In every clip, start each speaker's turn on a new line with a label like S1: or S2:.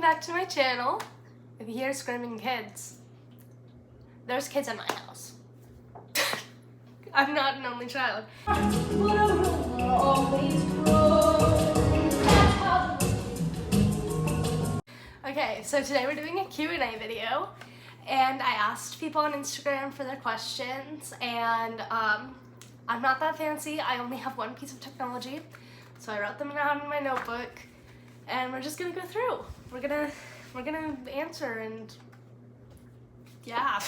S1: back to my channel. If you hear screaming kids, there's kids in my house. I'm not an only child. Okay, so today we're doing a Q&A video, and I asked people on Instagram for their questions, and I'm not that fancy. I only have one piece of technology, so I wrote them down in my notebook, and we're just gonna go through. We're gonna answer, and yeah.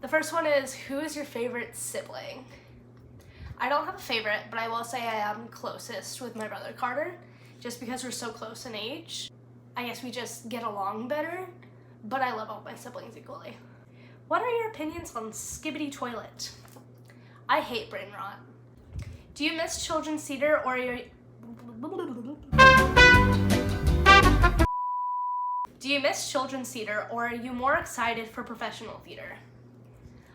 S1: The first one is, who is your favorite sibling? I don't have a favorite, but I will say I am closest with my brother Carter, just because we're so close in age. I guess we just get along better, but I love all my siblings equally. What are your opinions on Skibidi Toilet? I hate brain rot. Do you miss children's theater or are you... Do you miss children's theater or are you more excited for professional theater?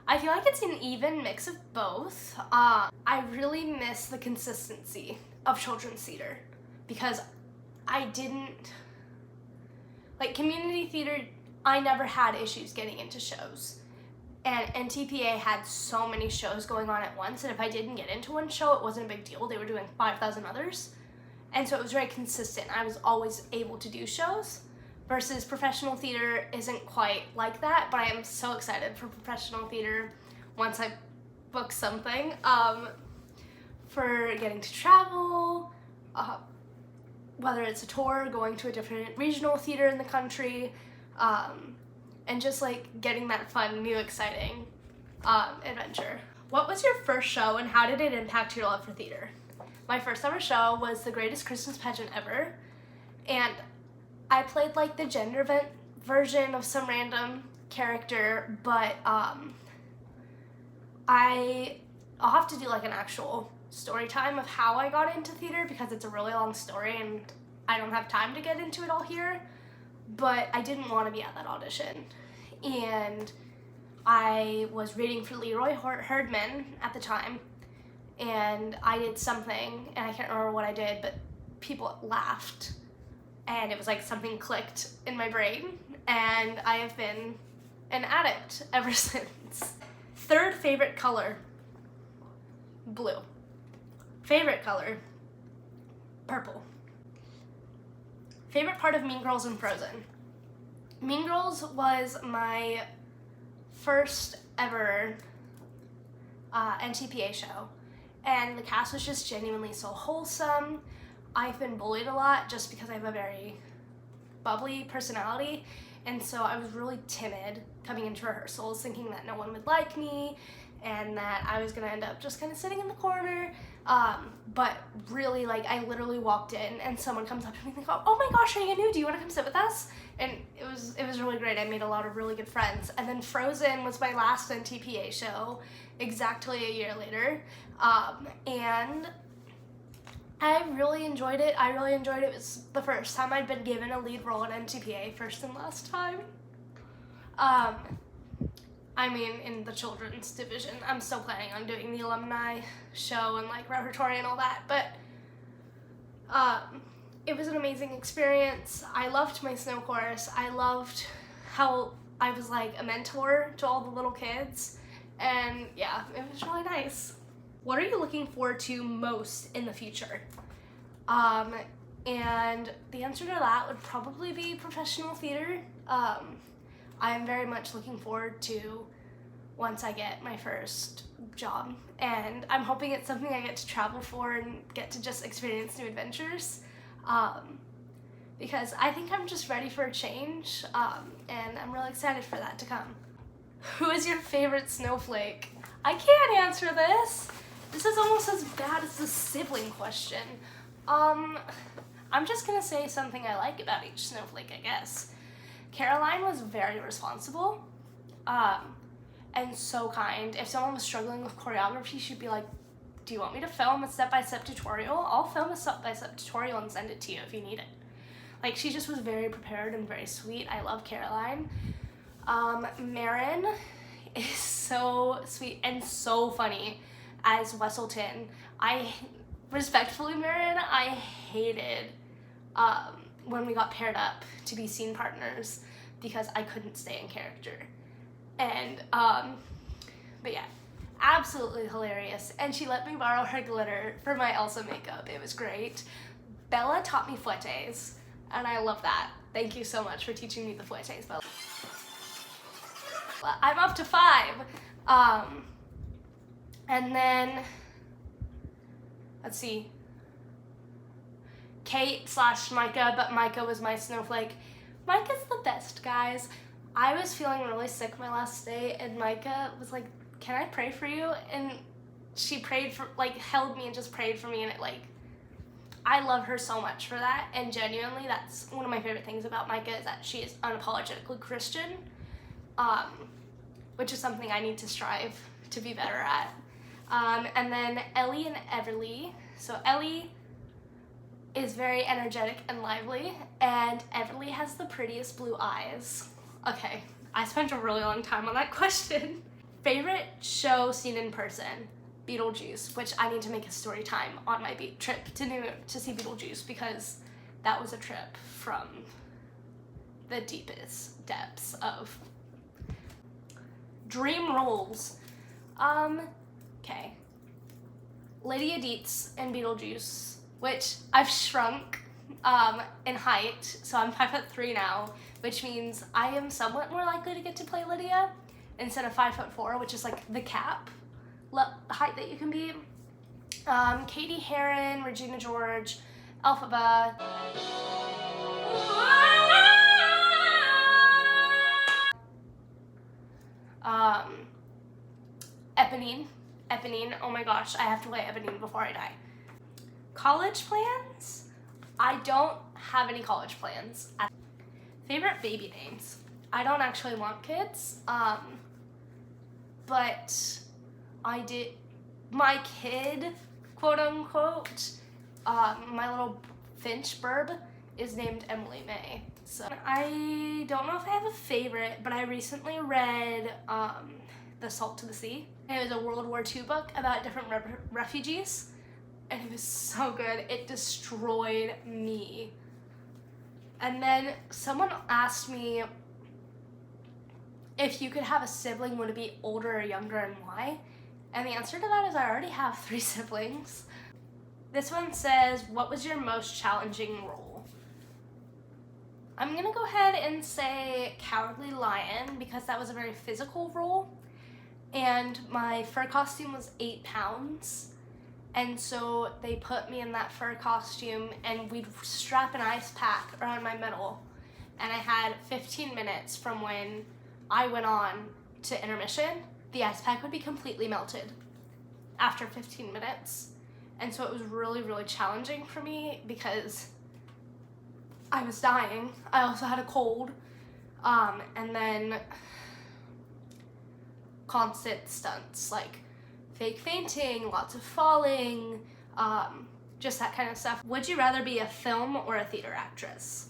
S1: I feel like it's an even mix of both. I really miss the consistency of children's theater because I didn't... Like community theater, I never had issues getting into shows. And NTPA had so many shows going on at once, and if I didn't get into one show, it wasn't a big deal. They were doing 5,000 others. And so it was very consistent. I was always able to do shows, versus professional theater isn't quite like that, but I am so excited for professional theater once I book something. For getting to travel, whether it's a tour, going to a different regional theater in the country, and just like getting that fun, new, exciting adventure. What was your first show and how did it impact your love for theater? My first ever show was The Greatest Christmas Pageant Ever, and I played like the gender event version of some random character, but I'll have to do like an actual story time of how I got into theater because it's a really long story and I don't have time to get into it all here. But I didn't want to be at that audition, and I was reading for Leroy Herdman at the time, and I did something, and I can't remember what I did, but people laughed, and it was like something clicked in my brain, and I have been an addict ever since. Third favorite color, blue. Favorite color, purple. Favorite part of Mean Girls and Frozen. Mean Girls was my first ever NTPA show, and the cast was just genuinely so wholesome. I've been bullied a lot just because I have a very bubbly personality, and so I was really timid coming into rehearsals, thinking that no one would like me and that I was gonna end up just kind of sitting in the corner. But really, like, I literally walked in and someone comes up to me and they go, "Oh my gosh, are you new? Do you want to come sit with us?" And it was really great. I made a lot of really good friends. And then Frozen was my last NTPA show, exactly a year later. And I really enjoyed it. It was the first time I'd been given a lead role in NTPA, first and last time. I mean, in the children's division. I'm still planning on doing the alumni show and like repertory and all that, but it was an amazing experience. I loved my snow chorus. I loved how I was like a mentor to all the little kids, and yeah, it was really nice. What are you looking forward to most in the future? And the answer to that would probably be professional theater. I am very much looking forward to once I get my first job, and I'm hoping it's something I get to travel for and get to just experience new adventures, because I think I'm just ready for a change, and I'm really excited for that to come. Who is your favorite snowflake? I can't answer this. This is almost as bad as the sibling question. I'm just gonna say something I like about each snowflake, I guess. Caroline was very responsible, and so kind. If someone was struggling with choreography, she'd be like, "Do you want me to film a step-by-step tutorial? I'll film a step-by-step tutorial and send it to you if you need it." Like, she just was very prepared and very sweet. I love Caroline. Marin is so sweet and so funny as Wesselton. Respectfully, Marin, I hated when we got paired up to be scene partners because I couldn't stay in character. And, but yeah, absolutely hilarious. And she let me borrow her glitter for my Elsa makeup. It was great. Bella taught me fouettes, and I love that. Thank you so much for teaching me the fouettes, Bella. I'm up to 5. And then, let's see, Kate/Micah, but Micah was my snowflake. Micah's the best, guys. I was feeling really sick my last day, and Micah was like, can I pray for you? And she prayed for, like, held me and just prayed for me, and it, like, I love her so much for that, and genuinely, that's one of my favorite things about Micah is that she is unapologetically Christian, which is something I need to strive to be better at. And then Ellie and Everly. So Ellie is very energetic and lively, and Everly has the prettiest blue eyes. Okay, I spent a really long time on that question. Favorite show seen in person? Beetlejuice, which I need to make a story time on my trip to New York to see Beetlejuice, because that was a trip from the deepest depths of dream roles. Okay. Lydia Dietz in Beetlejuice, which I've shrunk in height, so I'm 5'3" now, which means I am somewhat more likely to get to play Lydia instead of 5'4", which is like the cap height that you can be. Katie Heron, Regina George, Elphaba. Eponine, oh my gosh, I have to play Eponine before I die. College plans? I don't have any college plans. Favorite baby names? I don't actually want kids, but my kid, quote unquote, my little Finch burb is named Emily May. So I don't know if I have a favorite, but I recently read The Salt to the Sea. It was a World War II book about different refugees, and it was so good. It destroyed me. And then someone asked me if you could have a sibling, would it be older or younger, and why? And the answer to that is I already have 3 siblings. This one says, what was your most challenging role? I'm gonna go ahead and say Cowardly Lion, because that was a very physical role, and my fur costume was 8 pounds, and so they put me in that fur costume, and we'd strap an ice pack around my middle, and I had 15 minutes from when I went on to intermission. The ice pack would be completely melted after 15 minutes, and so it was really, really challenging for me because I was dying. I also had a cold, and then constant stunts like fake fainting, lots of falling, just that kind of stuff. Would you rather be a film or a theater actress?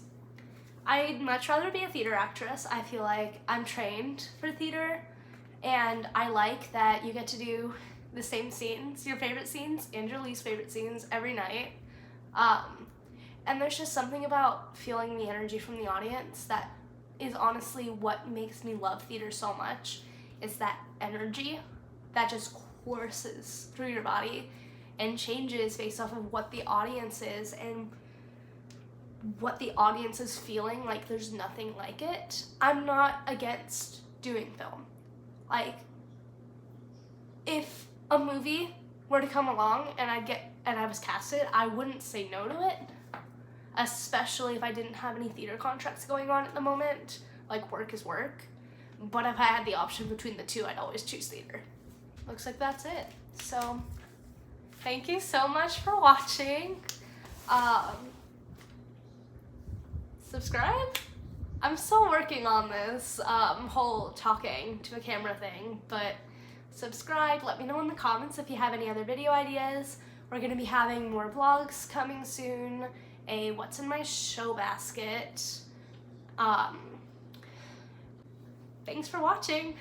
S1: I'd much rather be a theater actress. I feel like I'm trained for theater, and I like that you get to do the same scenes, your favorite scenes and your least favorite scenes every night. And there's just something about feeling the energy from the audience that is honestly what makes me love theater so much, is that energy that just courses through your body and changes based off of what the audience is and what the audience is feeling. Like, there's nothing like it. I'm not against doing film. Like, if a movie were to come along and I was casted, I wouldn't say no to it, especially if I didn't have any theater contracts going on at the moment. Like, work is work. But if I had the option between the two, I'd always choose theater. Looks like that's it. So, thank you so much for watching. Subscribe? I'm still working on this whole talking to a camera thing, but subscribe. Let me know in the comments if you have any other video ideas. We're gonna be having more vlogs coming soon, a what's in my show basket. Thanks for watching.